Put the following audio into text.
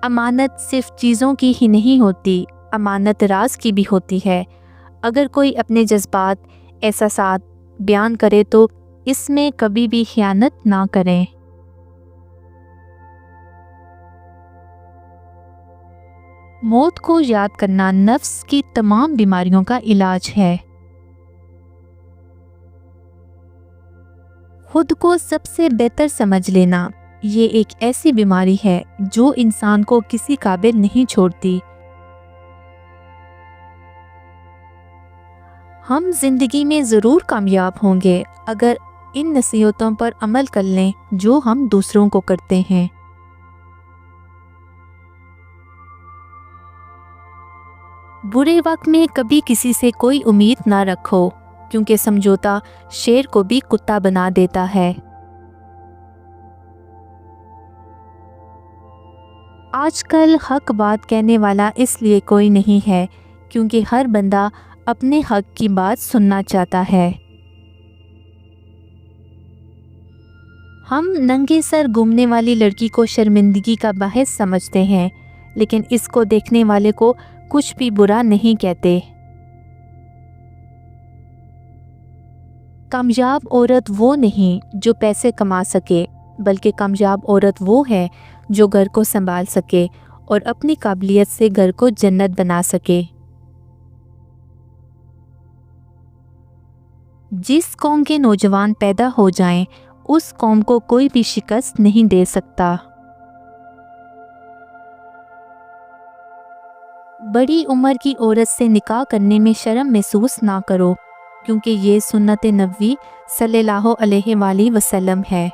امانت صرف چیزوں کی ہی نہیں ہوتی، امانت راز کی بھی ہوتی ہے۔ اگر کوئی اپنے جذبات، احساسات بیان کرے تو اس میں کبھی بھی خیانت نہ کریں۔ موت کو یاد کرنا نفس کی تمام بیماریوں کا علاج ہے۔ خود کو سب سے بہتر سمجھ لینا، یہ ایک ایسی بیماری ہے جو انسان کو کسی قابل نہیں چھوڑتی۔ ہم زندگی میں ضرور کامیاب ہوں گے اگر ان نصیحتوں پر عمل کر لیں جو ہم دوسروں کو کرتے ہیں۔ برے وقت میں کبھی کسی سے کوئی امید نہ رکھو، کیونکہ سمجھوتا شیر کو بھی کتا بنا دیتا ہے۔ آج کل حق بات کہنے والا اس لیے کوئی نہیں ہے کیونکہ ہر بندہ اپنے حق کی بات سننا چاہتا ہے۔ ہم ننگے سر گھومنے والی لڑکی کو شرمندگی کا باعث سمجھتے ہیں، لیکن اس کو دیکھنے والے کو کچھ بھی برا نہیں کہتے۔ کامیاب عورت وہ نہیں جو پیسے کما سکے، بلکہ کامیاب عورت وہ ہے جو گھر کو سنبھال سکے اور اپنی قابلیت سے گھر کو جنت بنا سکے۔ جس قوم کے نوجوان پیدا ہو جائیں، اس قوم کو کوئی بھی شکست نہیں دے سکتا۔ بڑی عمر کی عورت سے نکاح کرنے میں شرم محسوس نہ کرو، کیونکہ یہ سنت نبوی صلی اللہ علیہ وآلہ وسلم ہے۔